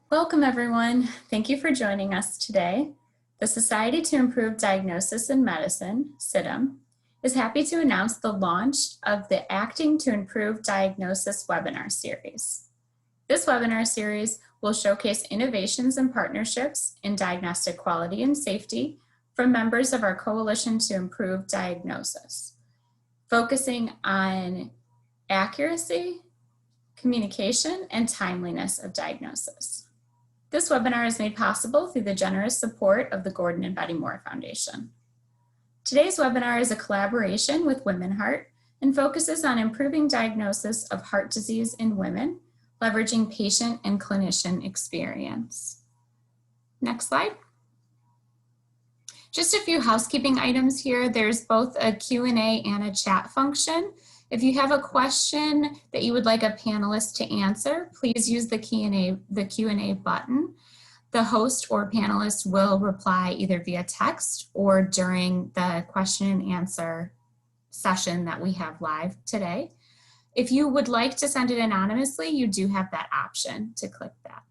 Welcome, everyone. Thank you for joining us today. The Society to Improve Diagnosis in Medicine, SIDM, is happy to announce the launch of the Acting to Improve Diagnosis webinar series. This webinar series will showcase innovations and partnerships in diagnostic quality and safety from members of our Coalition to Improve Diagnosis, focusing on accuracy, communication, and timeliness of diagnosis. This webinar is made possible through the generous support of the Gordon and Betty Moore Foundation. Today's webinar is a collaboration with WomenHeart and focuses on improving diagnosis of heart disease in women, leveraging patient and clinician experience. Next slide. Just a few housekeeping items here. There's both a Q&A and a chat function. If you have a question that you would like a panelist to answer, please use the Q&A button. The host or panelist will reply either via text or during the question and answer session that we have live today. If you would like to send it anonymously, you do have that option to click that.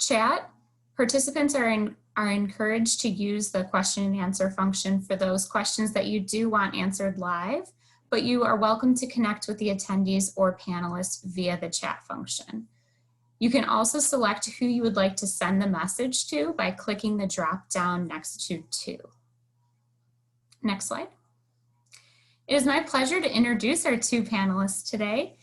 Chat, participants are encouraged to use the question and answer function for those questions that you do want answered live, but you are welcome to connect with the attendees or panelists via the chat function. You can also select who you would like to send the message to by clicking the drop down next to "To." Next slide. It is my pleasure to introduce our two panelists today.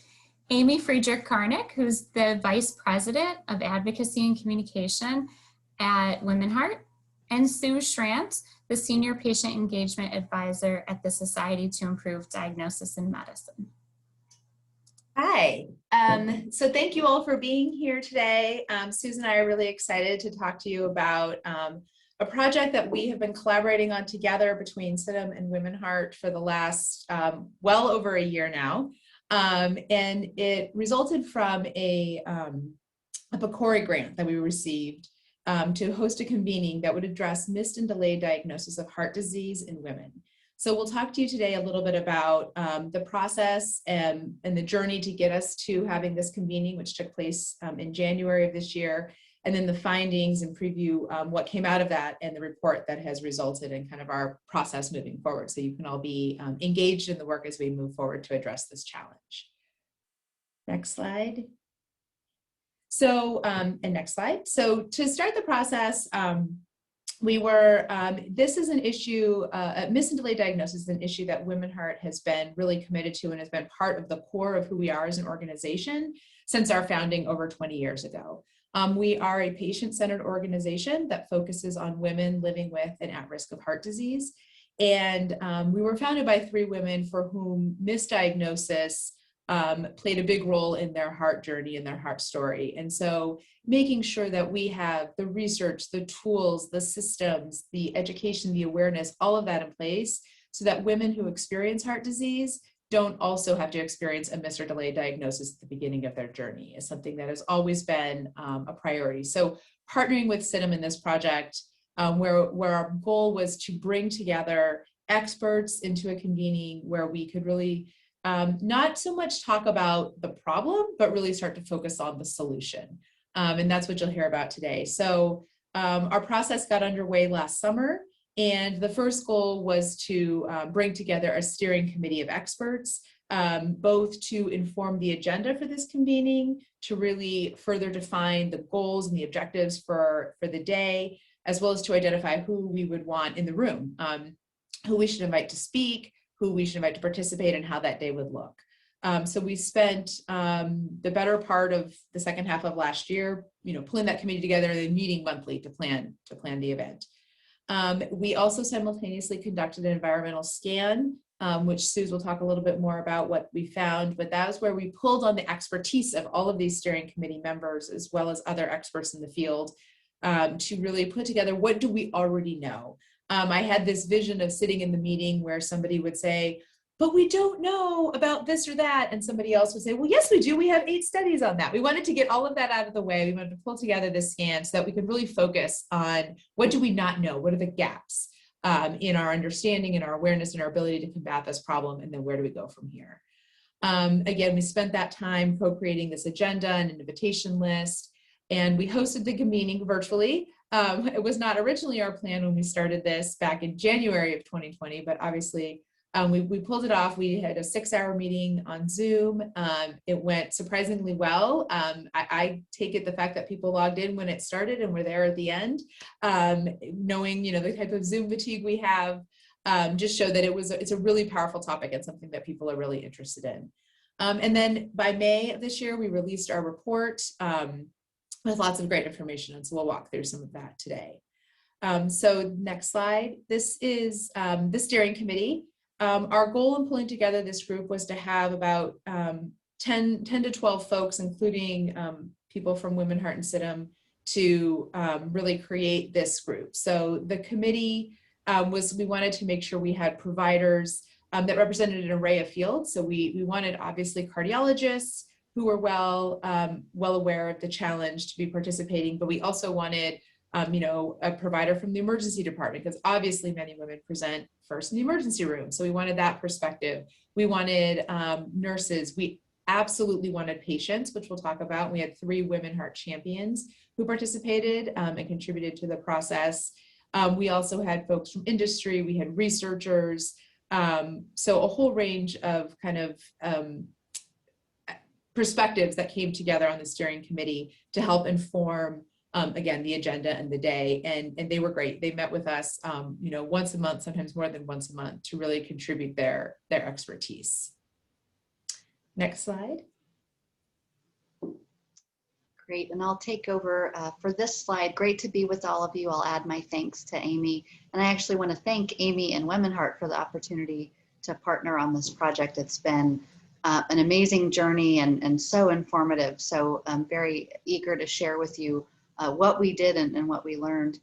Amy Friedrich-Karnick, who's the Vice President of Advocacy and Communication at WomenHeart, and Sue Schrantz, the Senior Patient Engagement Advisor at the Society to Improve Diagnosis in Medicine. Hi, so thank you all for being here today. Susan and I are really excited to talk to you about a project that we have been collaborating on together between SIDM and WomenHeart for the last well over a year now. And it resulted from a PCORI grant that we received to host a convening that would address missed and delayed diagnosis of heart disease in women. So we'll talk to you today a little bit about the process and the journey to get us to having this convening, which took place in January of this year, and then the findings and preview what came out of that and the report that has resulted in kind of our process moving forward. So you can all be engaged in the work as we move forward to address this challenge. Next slide. So, and next slide. So to start the process, this is an issue, missed and delayed diagnosis is an issue that WomenHeart has been really committed to and has been part of the core of who we are as an organization since our founding over 20 years ago. We are a patient-centered organization that focuses on women living with and at risk of heart disease. And we were founded by 3 women for whom misdiagnosis played a big role in their heart journey and their heart story. And so making sure that we have the research, the tools, the systems, the education, the awareness, all of that in place so that women who experience heart disease don't also have to experience a missed or delayed diagnosis at the beginning of their journey is something that has always been a priority. So partnering with SIDM in this project, where our goal was to bring together experts into a convening where we could really not so much talk about the problem, but really start to focus on the solution. And that's what you'll hear about today. So our process got underway last summer, and the first goal was to bring together a steering committee of experts, both to inform the agenda for this convening, to really further define the goals and the objectives for the day, as well as to identify who we would want in the room, who we should invite to speak, who we should invite to participate, and how that day would look. So we spent the better part of the second half of last year, pulling that committee together and then meeting monthly to plan the event. We also simultaneously conducted an environmental scan, which Suze will talk a little bit more about what we found, but that was where we pulled on the expertise of all of these steering committee members, as well as other experts in the field, to really put together what do we already know. I had this vision of sitting in the meeting where somebody would say, but we don't know about this or that. And somebody else would say, well, yes, we do. We have 8 studies on that. We wanted to get all of that out of the way. We wanted to pull together this scan so that we could really focus on what do we not know? What are the gaps in our understanding and our awareness and our ability to combat this problem? And then where do we go from here? Again, we spent that time co-creating this agenda and an invitation list. And we hosted the convening virtually. It was not originally our plan when we started this back in January of 2020, but obviously we pulled it off. We had a 6-hour meeting on Zoom. It went surprisingly well. I take it the fact that people logged in when it started and were there at the end, knowing, the type of Zoom fatigue we have, just showed that it's a really powerful topic and something that people are really interested in. And then by May of this year, we released our report with lots of great information. And so we'll walk through some of that today. So next slide. This is the steering committee. Our goal in pulling together this group was to have about 10 to 12 folks, including people from WomenHeart and SIDM, to really create this group. So the committee we wanted to make sure we had providers that represented an array of fields. So we wanted obviously cardiologists who were well aware of the challenge to be participating, but we also wanted a provider from the emergency department, because obviously many women present first in the emergency room. So we wanted that perspective. We wanted nurses. We absolutely wanted patients, which we'll talk about. We had 3 WomenHeart champions who participated and contributed to the process. We also had folks from industry. We had researchers. So a whole range of kind of perspectives that came together on the steering committee to help inform, again, the agenda and the day. And they were great. They met with us, once a month, sometimes more than once a month, to really contribute their expertise. Next slide. Great, and I'll take over for this slide. Great to be with all of you. I'll add my thanks to Amy. And I actually want to thank Amy and WomenHeart for the opportunity to partner on this project. It's been an amazing journey and so informative. So I'm very eager to share with you what we did and what we learned.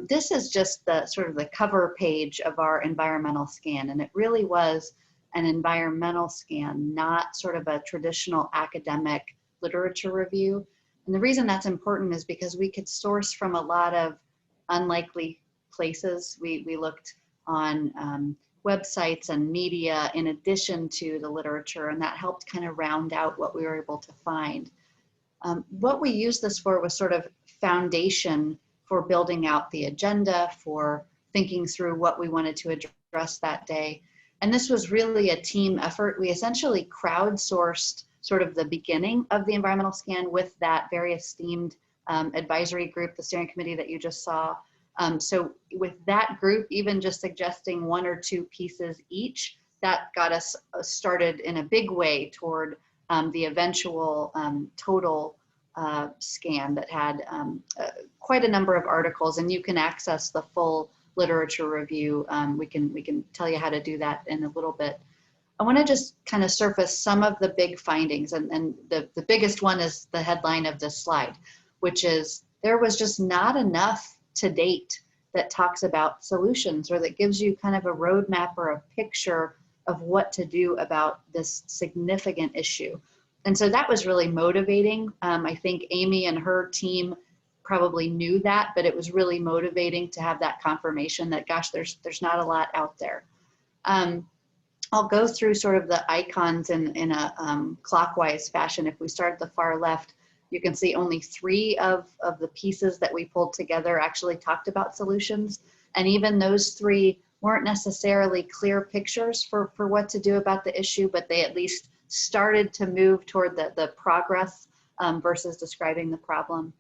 This is just the sort of the cover page of our environmental scan. And it really was an environmental scan, not sort of a traditional academic literature review. And the reason that's important is because we could source from a lot of unlikely places. We looked on websites and media in addition to the literature, and that helped kind of round out what we were able to find. What we used this for was sort of foundation for building out the agenda, for thinking through what we wanted to address that day. And this was really a team effort. We essentially crowdsourced sort of the beginning of the environmental scan with that very esteemed advisory group, the steering committee that you just saw. So with that group, even just suggesting 1 or 2 pieces each, that got us started in a big way toward the eventual total scan that had quite a number of articles, and you can access the full literature review. We can tell you how to do that in a little bit. I want to just kind of surface some of the big findings, and the biggest one is the headline of this slide, which is there was just not enough to date that talks about solutions or that gives you kind of a roadmap or a picture of what to do about this significant issue. And so that was really motivating. I think Amy and her team probably knew that, but it was really motivating to have that confirmation that, gosh, there's not a lot out there. I'll go through sort of the icons in a clockwise fashion. If we start at the far left, you can see only 3 of the pieces that we pulled together actually talked about solutions. And even those 3 weren't necessarily clear pictures for what to do about the issue, but they at least started to move toward the progress versus describing the problem.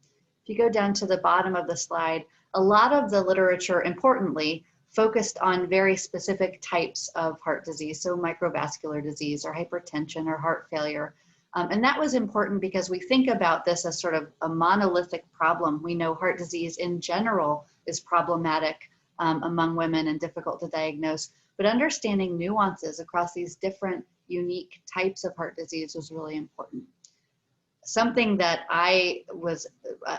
If you go down to the bottom of the slide, a lot of the literature, importantly, focused on very specific types of heart disease, so microvascular disease or hypertension or heart failure. And that was important because we think about this as sort of a monolithic problem. We know heart disease in general is problematic among women and difficult to diagnose, but understanding nuances across these different unique types of heart disease was really important. Something that I was,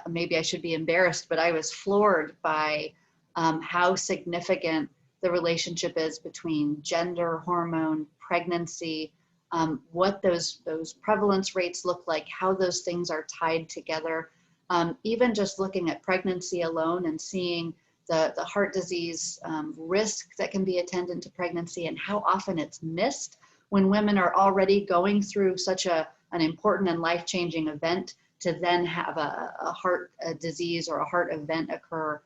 maybe I should be embarrassed, but I was floored by how significant the relationship is between gender, hormone, pregnancy, what those prevalence rates look like, how those things are tied together. Even just looking at pregnancy alone and seeing the heart disease risk that can be attendant to pregnancy and how often it's missed when women are already going through such an important and life-changing event. to then have a heart disease or a heart event occur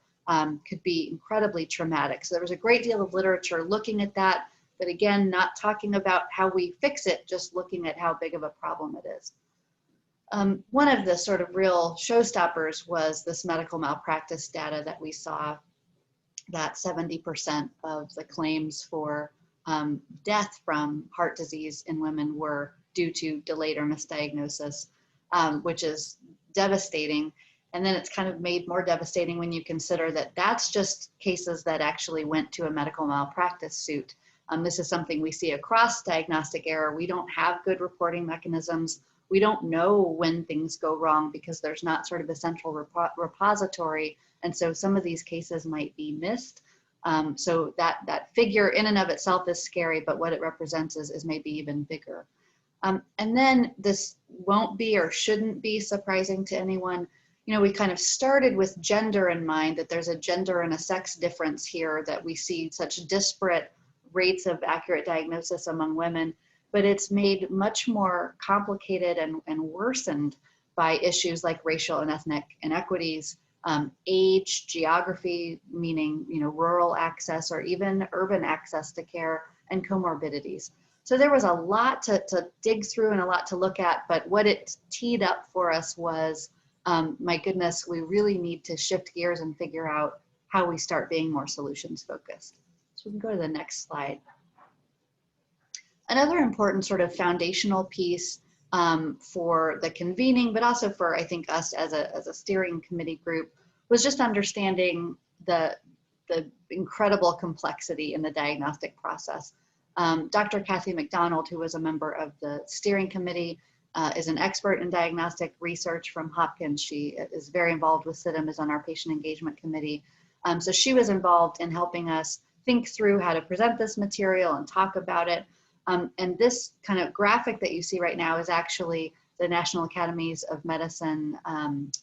could be incredibly traumatic. So there was a great deal of literature looking at that, but again, not talking about how we fix it, just looking at how big of a problem it is. One of the sort of real showstoppers was this medical malpractice data that we saw, that 70% of the claims for death from heart disease in women were due to delayed or misdiagnosis, which is devastating. And then it's kind of made more devastating when you consider that that's just cases that actually went to a medical malpractice suit. This is something we see across diagnostic error. We don't have good reporting mechanisms. We don't know when things go wrong because there's not sort of a central repository. And so some of these cases might be missed. So that figure in and of itself is scary, but what it represents is maybe even bigger. And then this won't be or shouldn't be surprising to anyone. You know, we kind of started with gender in mind, that there's a gender and a sex difference here, that we see such disparate rates of accurate diagnosis among women, but it's made much more complicated and worsened by issues like racial and ethnic inequities, age, geography, meaning, you know, rural access or even urban access to care, and comorbidities. So there was a lot to dig through and a lot to look at, but what it teed up for us was, my goodness, we really need to shift gears and figure out how we start being more solutions focused. So we can go to the next slide. Another important sort of foundational piece for the convening, but also for, I think, us as a steering committee group, was just understanding the incredible complexity in the diagnostic process. Dr. Kathy McDonald, who was a member of the steering committee, is an expert in diagnostic research from Hopkins. She is very involved with SIDM, is on our patient engagement committee. So she was involved in helping us think through how to present this material and talk about it. And this kind of graphic that you see right now is actually the National Academies of Medicine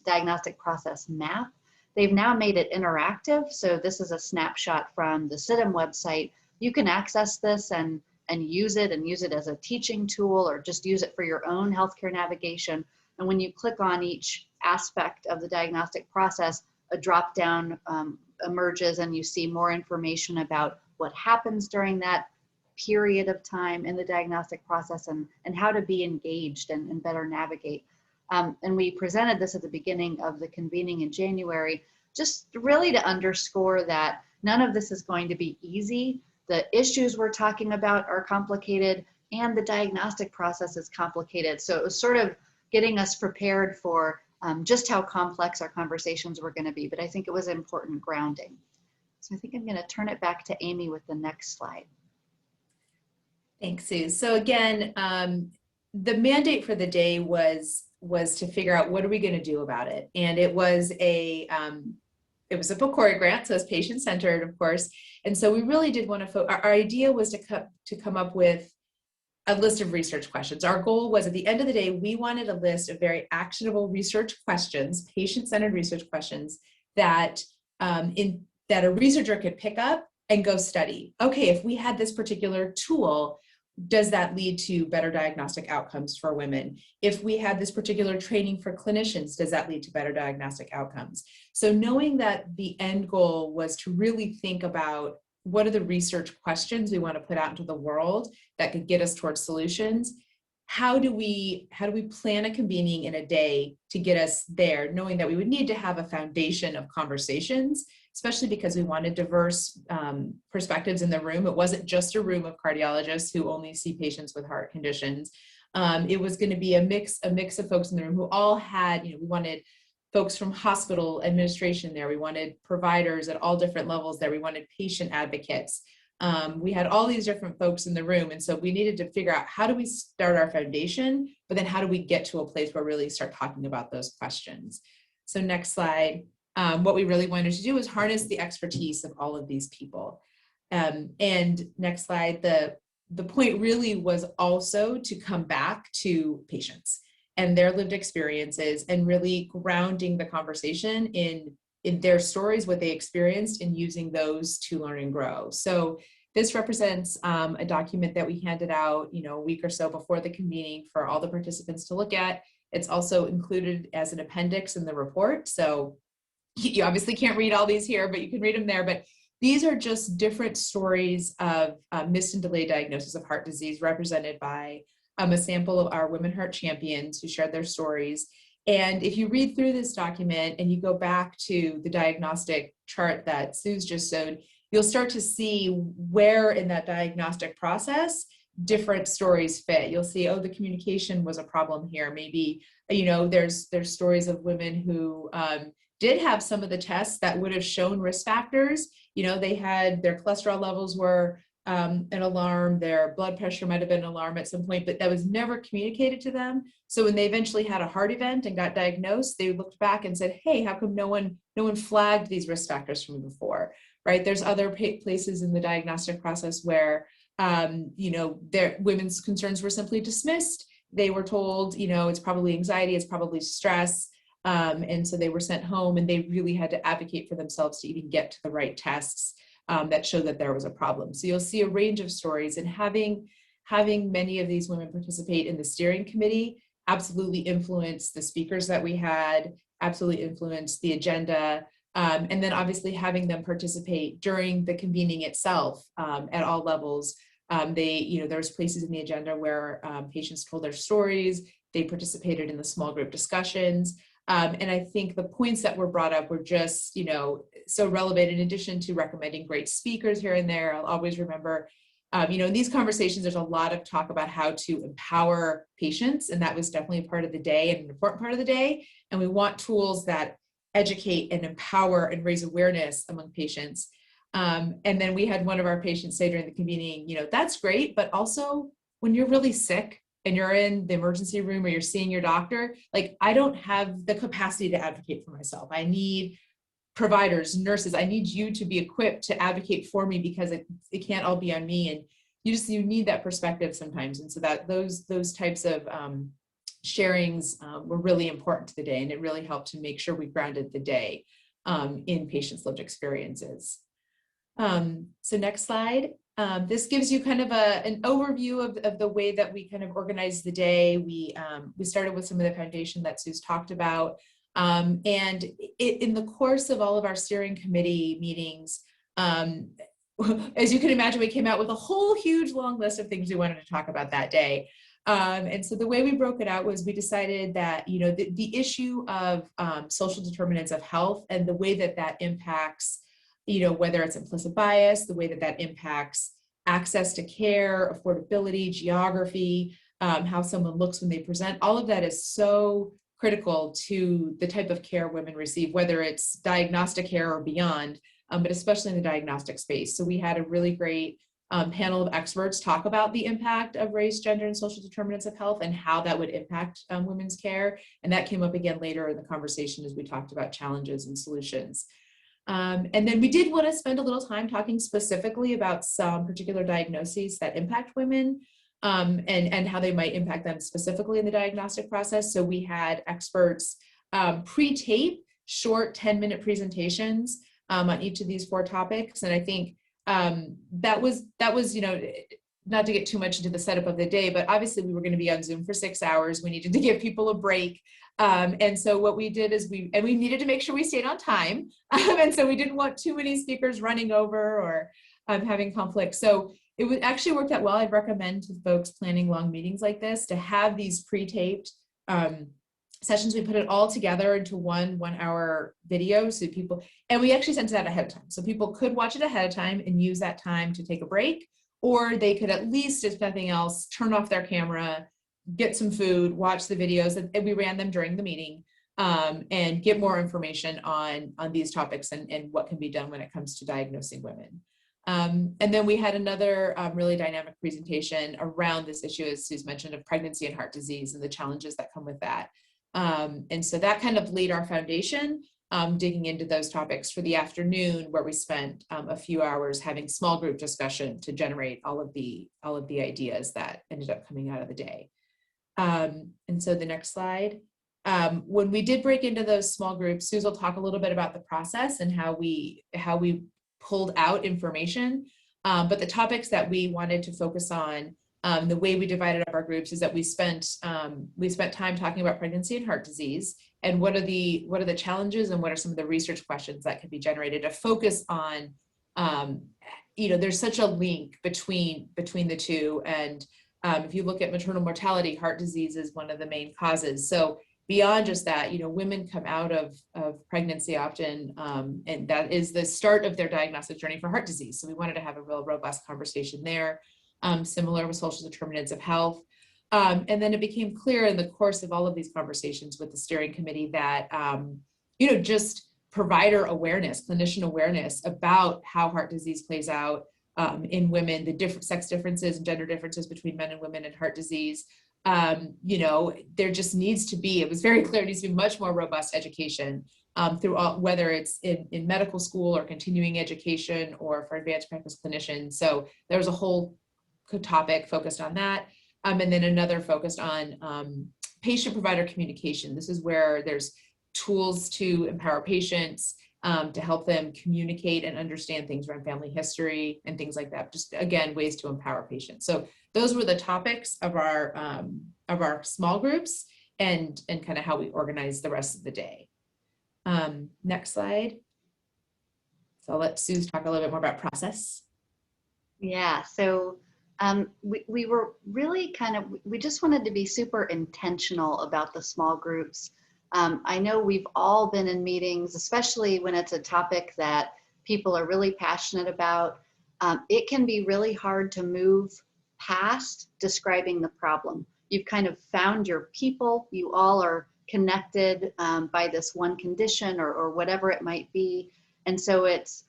diagnostic process map. They've now made it interactive. So this is a snapshot from the SIDM website. You can access this and use it as a teaching tool, or just use it for your own healthcare navigation. And when you click on each aspect of the diagnostic process, a drop down emerges and you see more information about what happens during that period of time in the diagnostic process and how to be engaged and better navigate. And we presented this at the beginning of the convening in January, just really to underscore that none of this is going to be easy. The issues we're talking about are complicated and the diagnostic process is complicated. So it was sort of getting us prepared for just how complex our conversations were going to be, but I think it was important grounding. So I think I'm going to turn it back to Amy with the next slide. Thanks, Sue. So again, the mandate for the day was to figure out what are we going to do about it, and it was a PCORI grant, so it's patient-centered, of course. And so we really did want to. Our idea was to come up with a list of research questions. Our goal was, at the end of the day, we wanted a list of very actionable research questions, patient-centered research questions that that a researcher could pick up and go study. Okay, if we had this particular tool, does that lead to better diagnostic outcomes for women? If we had this particular training for clinicians, does that lead to better diagnostic outcomes? So knowing that the end goal was to really think about what are the research questions we want to put out into the world that could get us towards solutions. How do we plan a convening in a day to get us there, knowing that we would need to have a foundation of conversations, especially because we wanted diverse perspectives in the room. It wasn't just a room of cardiologists who only see patients with heart conditions. It was going to be a mix of folks in the room who all had, we wanted folks from hospital administration there. We wanted providers at all different levels there. We wanted patient advocates. We had all these different folks in the room. And so we needed to figure out, how do we start our foundation, but then how do we get to a place where we really start talking about those questions? So next slide. What we really wanted to do is harness the expertise of all of these people. And next slide, the point really was also to come back to patients and their lived experiences and really grounding the conversation in their stories, what they experienced, and using those to learn and grow. So this represents a document that we handed out, a week or so before the convening for all the participants to look at. It's also included as an appendix in the report. So you obviously can't read all these here, but you can read them there. But these are just different stories of missed and delayed diagnosis of heart disease represented by a sample of our WomenHeart champions who shared their stories. And if you read through this document and you go back to the diagnostic chart that Sue's just showed, you'll start to see where in that diagnostic process different stories fit. You'll see, oh, the communication was a problem here. Maybe, you know, there's stories of women who did have some of the tests that would have shown risk factors. You know, they had their cholesterol levels were an alarm, their blood pressure might have been an alarm at some point, but that was never communicated to them. So when they eventually had a heart event and got diagnosed, they looked back and said, hey, how come no one flagged these risk factors for me before, right? There's other places in the diagnostic process where, you know, their women's concerns were simply dismissed. They were told, you know, it's probably anxiety, it's probably stress. And so they were sent home, and they really had to advocate for themselves to even get to the right tests that showed that there was a problem. So you'll see a range of stories, and having many of these women participate in the steering committee absolutely influenced the speakers that we had, absolutely influenced the agenda. And then obviously having them participate during the convening itself at all levels. There's places in the agenda where patients told their stories, they participated in the small group discussions. And I think the points that were brought up were just, you know, so relevant. In addition to recommending great speakers here and there, I'll always remember, you know, in these conversations, there's a lot of talk about how to empower patients. And that was definitely a part of the day and an important part of the day. And we want tools that educate and empower and raise awareness among patients. And then we had one of our patients say during the convening, you know, that's great, but also when you're really sick and you're in the emergency room or you're seeing your doctor, like, I don't have the capacity to advocate for myself. I need providers, nurses, I need you to be equipped to advocate for me, because it can't all be on me. And you need that perspective sometimes. And so that those types of sharings were really important to the day, and it really helped to make sure we grounded the day in patients' lived experiences. So next slide. This gives you kind of an overview of the way that we kind of organized the day. We started with some of the foundation that Sue's talked about. And in the course of all of our steering committee meetings, as you can imagine, we came out with a whole huge long list of things we wanted to talk about that day. And so the way we broke it out was we decided that, you know, the issue of social determinants of health and the way that that impacts, you know, whether it's implicit bias, the way that that impacts access to care, affordability, geography, how someone looks when they present, all of that is so critical to the type of care women receive, whether it's diagnostic care or beyond, but especially in the diagnostic space. So we had a really great panel of experts talk about the impact of race, gender, and social determinants of health and how that would impact women's care. And that came up again later in the conversation as we talked about challenges and solutions. And then we did want to spend a little time talking specifically about some particular diagnoses that impact women and how they might impact them specifically in the diagnostic process. So we had experts pre-tape short 10-minute presentations on each of these 4 topics. And I think that was, you know, not to get too much into the setup of the day, but obviously we were going to be on Zoom for 6 hours. We needed to give people a break. And so what we did is we needed to make sure we stayed on time. And so we didn't want too many speakers running over or having conflict. So it actually worked out well. I'd recommend to folks planning long meetings like this to have these pre-taped sessions. We put it all together into one hour video. So people, and we actually sent it out ahead of time. So people could watch it ahead of time and use that time to take a break, or they could at least, if nothing else, turn off their camera, get some food, watch the videos, and we ran them during the meeting and get more information on these topics and what can be done when it comes to diagnosing women. And then we had another really dynamic presentation around this issue, as Sue's mentioned, of pregnancy and heart disease and the challenges that come with that. And so that kind of laid our foundation, digging into those topics for the afternoon, where we spent a few hours having small group discussion to generate all of the ideas that ended up coming out of the day. And so the next slide. When we did break into those small groups, Suze will talk a little bit about the process and how we pulled out information. But the topics that we wanted to focus on The way we divided up our groups is that we spent time talking about pregnancy and heart disease, and what are the challenges and what are some of the research questions that could be generated to focus on, there's such a link between the two. And if you look at maternal mortality, heart disease is one of the main causes. So beyond just that, women come out of pregnancy often, and that is the start of their diagnostic journey for heart disease. So we wanted to have a real robust conversation there. Similar with social determinants of health. And then it became clear in the course of all of these conversations with the steering committee that, just provider awareness, clinician awareness about how heart disease plays out in women, the different sex differences and gender differences between men and women in heart disease. There just needs to be, it was very clear, it needs to be much more robust education through all, whether it's in medical school or continuing education or for advanced practice clinicians. So there was a whole topic focused on that. And then another focused on patient-provider communication. This is where there's tools to empower patients, to help them communicate and understand things around family history and things like that. Just again, ways to empower patients. So those were the topics of our small groups and kind of how we organize the rest of the day. Next slide. So I'll let Sue talk a little bit more about process. Yeah, so we were really we just wanted to be super intentional about the small groups. I know we've all been in meetings, especially when it's a topic that people are really passionate about. It can be really hard to move past describing the problem. You've kind of found your people, you all are connected by this one condition or whatever it might be. And so it's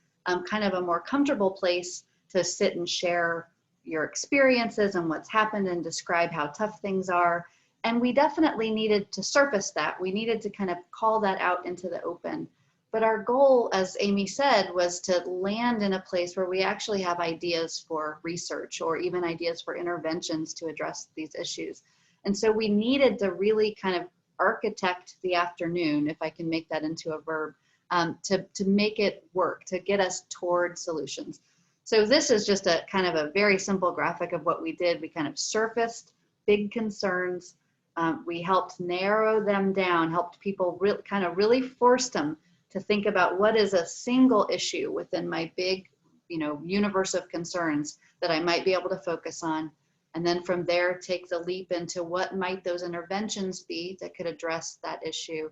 kind of a more comfortable place to sit and share your experiences and what's happened and describe how tough things are. And we definitely needed to surface that. We needed to kind of call that out into the open. But our goal, as Amy said, was to land in a place where we actually have ideas for research or even ideas for interventions to address these issues. And so we needed to really kind of architect the afternoon, if I can make that into a verb, to make it work, to get us toward solutions. So this is just a kind of a very simple graphic of what we did. We kind of surfaced big concerns. We helped narrow them down, helped people really forced them to think about what is a single issue within my big, universe of concerns that I might be able to focus on. And then from there, take the leap into what might those interventions be that could address that issue.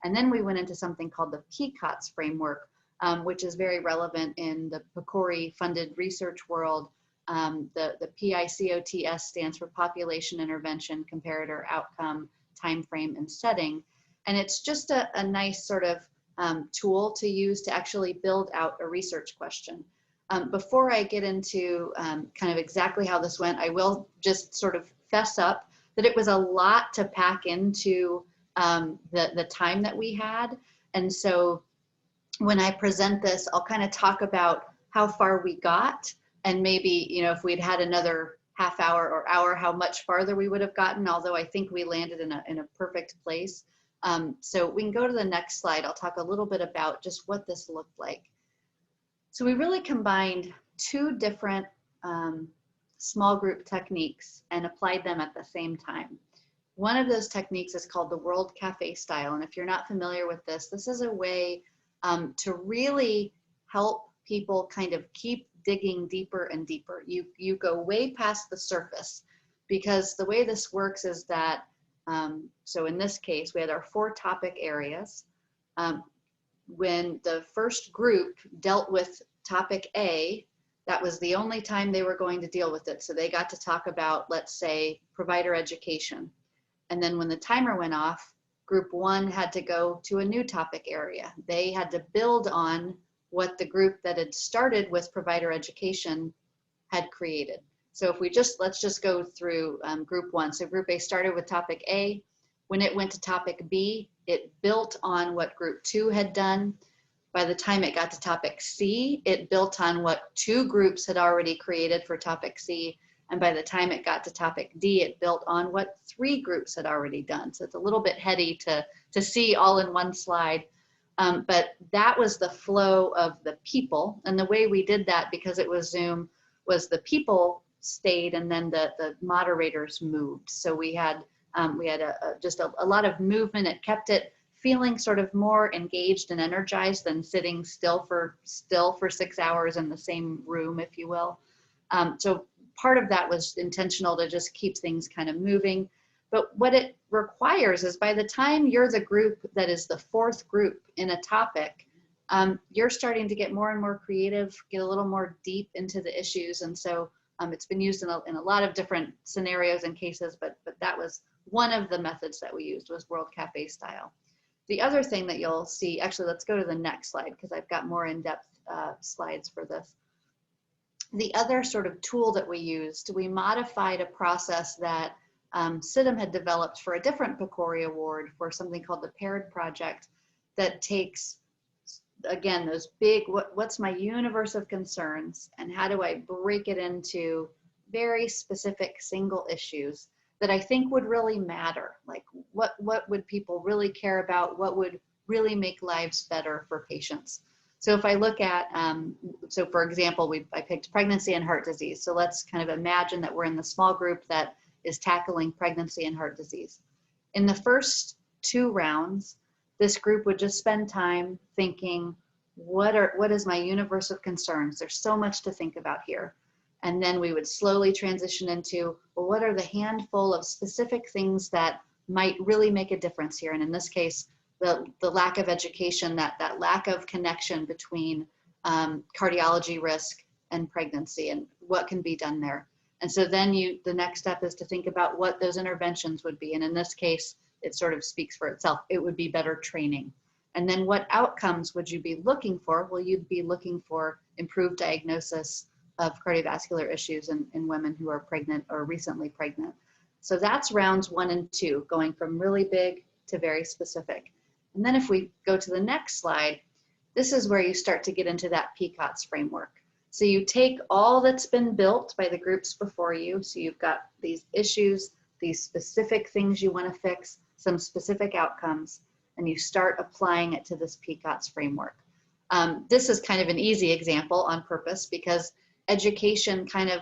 And then we went into something called the PCOTS framework, which is very relevant in the PCORI-funded research world. The PICOTS stands for Population Intervention, Comparator, Outcome, Time Frame, and Setting. And it's just a nice sort of tool to use to actually build out a research question. Before I get into kind of exactly how this went, I will just sort of fess up that it was a lot to pack into the time that we had. And so when I present this, I'll kind of talk about how far we got and maybe, if we'd had another half hour or hour, how much farther we would have gotten, although I think we landed in a perfect place. So we can go to the next slide. I'll talk a little bit about just what this looked like. So we really combined two different small group techniques and applied them at the same time. One of those techniques is called the World Cafe style. And if you're not familiar with this, this is a way to really help people kind of keep digging deeper and deeper. You go way past the surface, because the way this works is that, so in this case, we had our 4 topic areas. When the first group dealt with topic A, that was the only time they were going to deal with it. So they got to talk about, let's say, provider education. And then when the timer went off, group 1 had to go to a new topic area. They had to build on what the group that had started with provider education had created. So if we let's just go through group 1. So group A started with topic A. When it went to topic B, it built on what group 2 had done. By the time it got to topic C, it built on what 2 groups had already created for topic C. And by the time it got to topic D, it built on what 3 groups had already done. So it's a little bit heady to see all in one slide. But that was the flow of the people. And the way we did that, because it was Zoom, was the people stayed, and then the moderators moved. So we had just a lot of movement. It kept it feeling sort of more engaged and energized than sitting still for 6 hours in the same room, if you will. So part of that was intentional to just keep things kind of moving. But what it requires is by the time you're the group that is the fourth group in a topic, you're starting to get more and more creative, get a little more deep into the issues. And so it's been used in a lot of different scenarios and cases, but that was one of the methods that we used, was World Cafe style. The other thing that you'll see, actually, let's go to the next slide because I've got more in-depth slides for this. The other sort of tool that we used, we modified a process that SIDM had developed for a different PCORI award for something called the Paired Project that takes, again, those big, what's my universe of concerns and how do I break it into very specific single issues that I think would really matter. Like what would people really care about? What would really make lives better for patients? So if I look at, so for example, I picked pregnancy and heart disease. So let's kind of imagine that we're in the small group that is tackling pregnancy and heart disease. In the first 2 rounds, this group would just spend time thinking, what is my universe of concerns? There's so much to think about here. And then we would slowly transition into, well, what are the handful of specific things that might really make a difference here? And in this case, the lack of education, that lack of connection between cardiology risk and pregnancy and what can be done there. And so then the next step is to think about what those interventions would be. And in this case, it sort of speaks for itself. It would be better training. And then what outcomes would you be looking for? Well, you'd be looking for improved diagnosis of cardiovascular issues in women who are pregnant or recently pregnant. So that's rounds 1 and 2, going from really big to very specific. And then if we go to the next slide, this is where you start to get into that PCOTS framework. So you take all that's been built by the groups before you. So you've got these issues, these specific things you want to fix, some specific outcomes, and you start applying it to this PCOTS framework. This is kind of an easy example on purpose because education kind of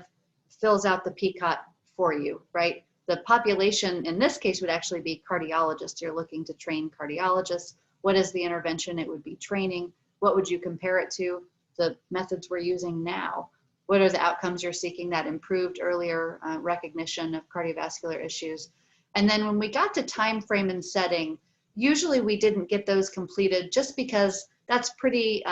fills out the PCOT for you, right? The population in this case would actually be cardiologists. You're looking to train cardiologists. What is the intervention it would be training? What would you compare it to? The methods we're using now. What are the outcomes you're seeking? That improved earlier recognition of cardiovascular issues. And then when we got to time frame and setting, usually we didn't get those completed just because that's pretty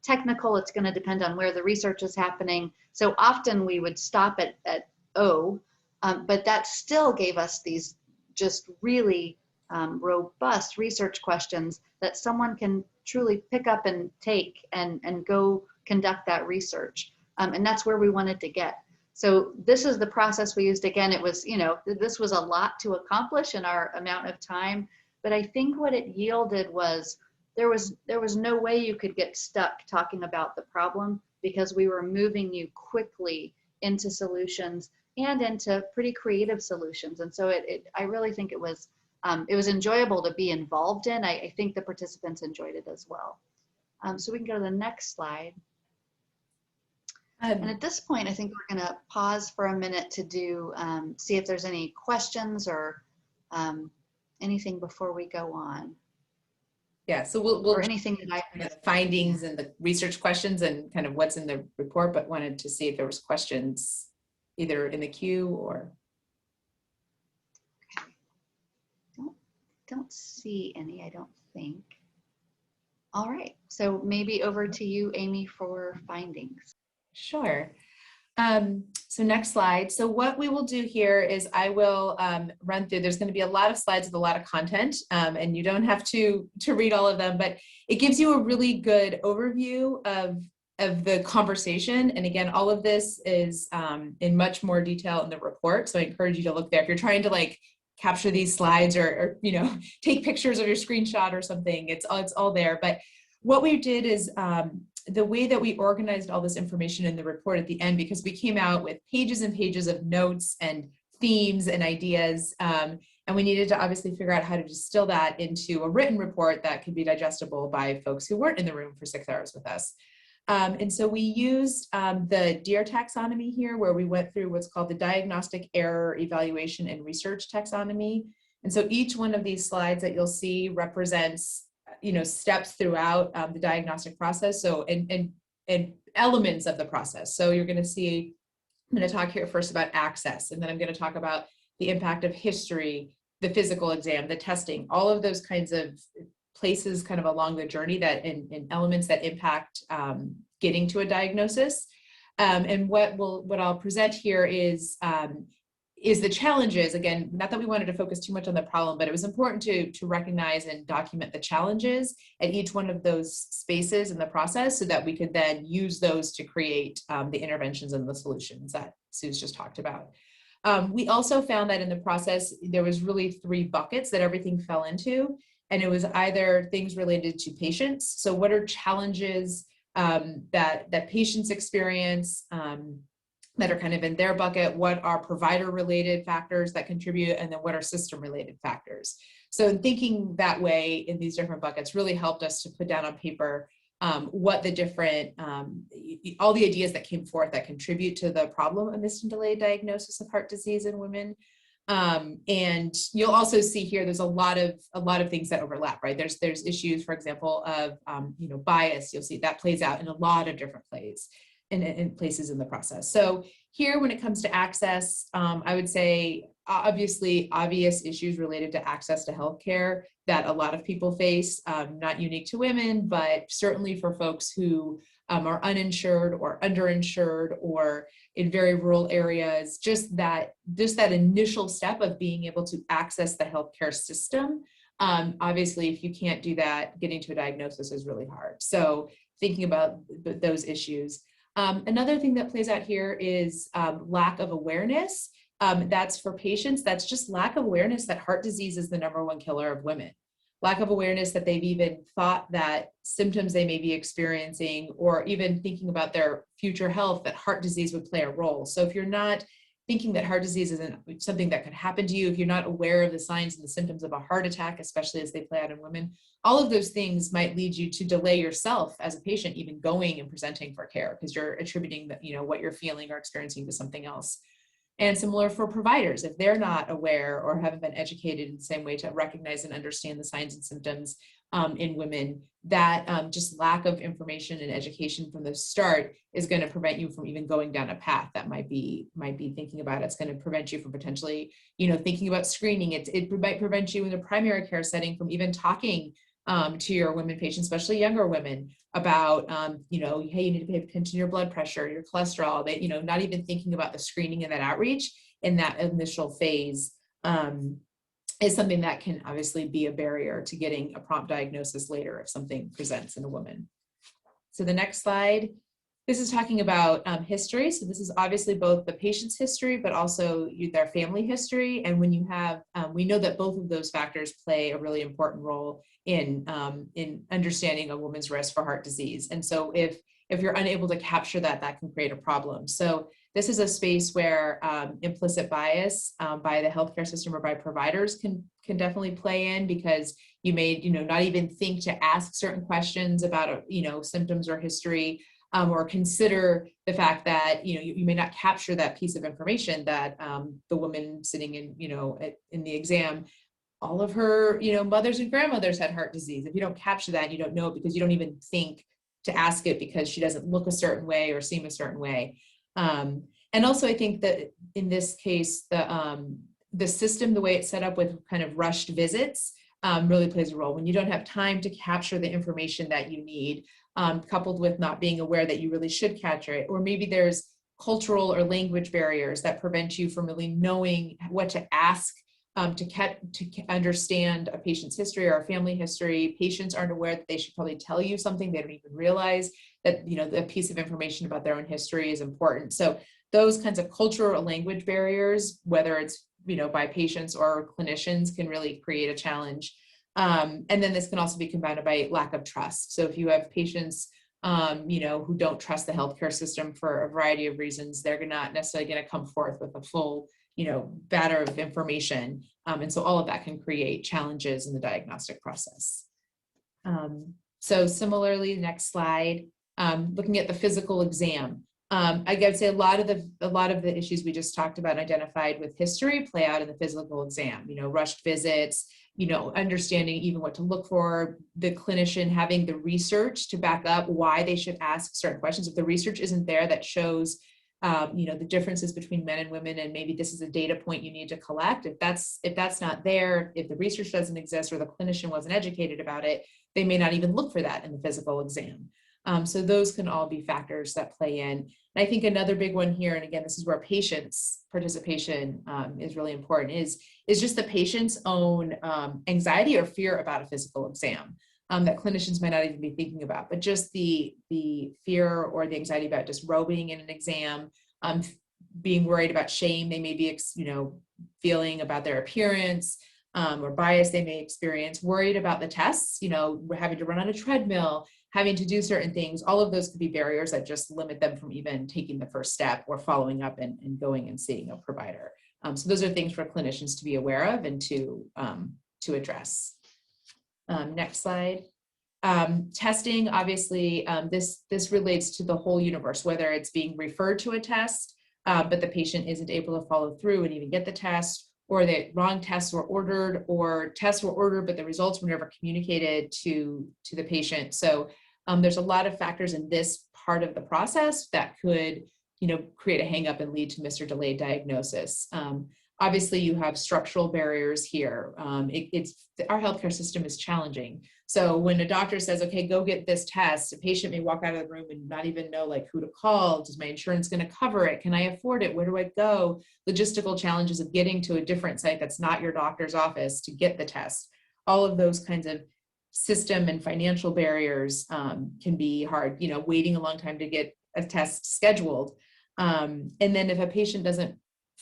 technical. It's going to depend on where the research is happening. So often we would stop at O, but that still gave us these just really robust research questions that someone can truly pick up and take and go conduct that research. And that's where we wanted to get. So this is the process we used. Again, it was, this was a lot to accomplish in our amount of time, but I think what it yielded was there was no way you could get stuck talking about the problem because we were moving you quickly into solutions and into pretty creative solutions. And so I really think it was enjoyable to be involved in. I think the participants enjoyed it as well. So we can go to the next slide. And at this point, I think we're going to pause for a minute to see if there's any questions or anything before we go on. Yeah, so we'll or anything that the findings and the research questions and kind of what's in the report, but wanted to see if there was questions either in the queue or. Okay. Don't see any, I don't think. All right, so maybe over to you, Amy, for findings. Sure. So next slide. So what we will do here is I will run through, there's going to be a lot of slides with a lot of content and you don't have to read all of them, but it gives you a really good overview of the conversation. And again, all of this is in much more detail in the report. So I encourage you to look there. If you're trying to like capture these slides or take pictures of your screenshot or something, it's all there. But what we did is the way that we organized all this information in the report at the end, because we came out with pages and pages of notes and themes and ideas, and we needed to obviously figure out how to distill that into a written report that could be digestible by folks who weren't in the room for 6 hours with us. And so we used the DEAR taxonomy here, where we went through what's called the diagnostic error evaluation and research taxonomy. And so each one of these slides that you'll see represents, steps throughout the diagnostic process. So, and elements of the process. So you're going to see, I'm going to talk here first about access, and then I'm going to talk about the impact of history, the physical exam, the testing, all of those kinds of places kind of along the journey that and elements that impact getting to a diagnosis. And what I'll present here is the challenges. Again, not that we wanted to focus too much on the problem, but it was important to recognize and document the challenges at each one of those spaces in the process, so that we could then use those to create the interventions and the solutions that Sue's just talked about. We also found that in the process, there was really 3 buckets that everything fell into. And it was either things related to patients. So what are challenges that patients experience that are kind of in their bucket? What are provider related factors that contribute? And then what are system related factors? So thinking that way in these different buckets really helped us to put down on paper what the different, all the ideas that came forth that contribute to the problem of missed and delayed diagnosis of heart disease in women. And you'll also see here, there's a lot of things that overlap, right? There's issues, for example, of, bias. You'll see that plays out in a lot of different places in the process. So here, when it comes to access, I would say obviously obvious issues related to access to healthcare that a lot of people face, not unique to women, but certainly for folks who are uninsured or underinsured or in very rural areas, just that initial step of being able to access the healthcare system. Obviously, if you can't do that, getting to a diagnosis is really hard. So thinking about those issues. Another thing that plays out here is lack of awareness. That's for patients. That's just lack of awareness that heart disease is the #1 killer of women. Lack of awareness that they've even thought that symptoms they may be experiencing, or even thinking about their future health, that heart disease would play a role. So if you're not thinking that heart disease isn't something that could happen to you, if you're not aware of the signs and the symptoms of a heart attack, especially as they play out in women, all of those things might lead you to delay yourself as a patient even going and presenting for care, because you're attributing what you're feeling or experiencing to something else. And similar for providers, if they're not aware or haven't been educated in the same way to recognize and understand the signs and symptoms in women, that just lack of information and education from the start is going to prevent you from even going down a path that might be thinking about it. It's going to prevent you from potentially, thinking about screening. It might prevent you in the primary care setting from even talking to your women patients, especially younger women, about, hey, you need to pay attention to your blood pressure, your cholesterol, that, not even thinking about the screening and that outreach in that initial phase is something that can obviously be a barrier to getting a prompt diagnosis later if something presents in a woman. So the next slide, this is talking about history. So this is obviously both the patient's history, but also their family history. And when you have, we know that both of those factors play a really important role in understanding a woman's risk for heart disease. And so if you're unable to capture that, that can create a problem. So this is a space where implicit bias by the healthcare system or by providers can definitely play in, because you may, not even think to ask certain questions about, symptoms or history, or consider the fact that, you may not capture that piece of information that the woman sitting in, in the exam, all of her, mothers and grandmothers had heart disease. If you don't capture that, you don't know it because you don't even think to ask it because she doesn't look a certain way or seem a certain way. And also, I think that in this case, the system, the way it's set up with kind of rushed visits, really plays a role. When you don't have time to capture the information that you need, coupled with not being aware that you really should capture it, or maybe there's cultural or language barriers that prevent you from really knowing what to ask to understand a patient's history or a family history. Patients aren't aware that they should probably tell you something. They don't even realize that, the piece of information about their own history is important. So those kinds of cultural or language barriers, whether it's, by patients or clinicians, can really create a challenge. And then this can also be compounded by lack of trust. So if you have patients, who don't trust the healthcare system for a variety of reasons, they're not necessarily going to come forth with a full, batter of information. And so all of that can create challenges in the diagnostic process. So similarly, next slide, Looking at the physical exam. I gotta say a lot of the issues we just talked about identified with history play out in the physical exam, rushed visits, understanding even what to look for, the clinician having the research to back up why they should ask certain questions. If the research isn't there that shows, the differences between men and women, and maybe this is a data point you need to collect. If that's not there, if the research doesn't exist or the clinician wasn't educated about it, they may not even look for that in the physical exam. So those can all be factors that play in. And I think another big one here, and again, this is where patients' participation is really important, is just the patient's own anxiety or fear about a physical exam that clinicians might not even be thinking about, but just the fear or the anxiety about disrobing in an exam, being worried about shame they may be, feeling about their appearance, or bias they may experience, worried about the tests, having to run on a treadmill, having to do certain things. All of those could be barriers that just limit them from even taking the first step or following up and going and seeing a provider. So those are things for clinicians to be aware of and to address. Next slide. Testing, obviously, this relates to the whole universe, whether it's being referred to a test, but the patient isn't able to follow through and even get the test, or the wrong tests were ordered, or tests were ordered, but the results were never communicated to the patient. So there's a lot of factors in this part of the process that could, create a hang up and lead to missed or delayed diagnosis. Obviously, you have structural barriers here. Our healthcare system is challenging. So when a doctor says, okay, go get this test, a patient may walk out of the room and not even know who to call. Is my insurance going to cover it? Can I afford it? Where do I go? Logistical challenges of getting to a different site that's not your doctor's office to get the test. All of those kinds of system and financial barriers can be hard, waiting a long time to get a test scheduled. And then if a patient doesn't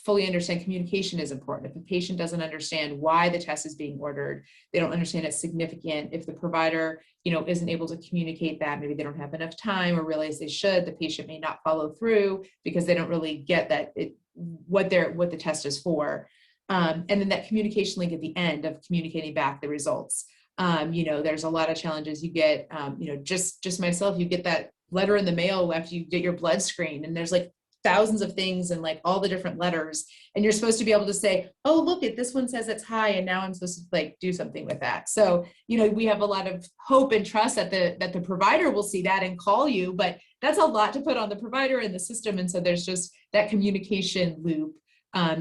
fully understand, communication is important. If the patient doesn't understand why the test is being ordered, they don't understand it's significant. If the provider, isn't able to communicate that, maybe they don't have enough time or realize they should, the patient may not follow through because they don't really get that what the test is for. And then that communication link at the end of communicating back the results. There's a lot of challenges you get, just myself, you get that letter in the mail after you get your blood screen, and there's thousands of things and all the different letters, and you're supposed to be able to say, oh, look at this one says it's high, and now I'm supposed to do something with that. So we have a lot of hope and trust that the provider will see that and call you, but that's a lot to put on the provider and the system. And so there's just that communication loop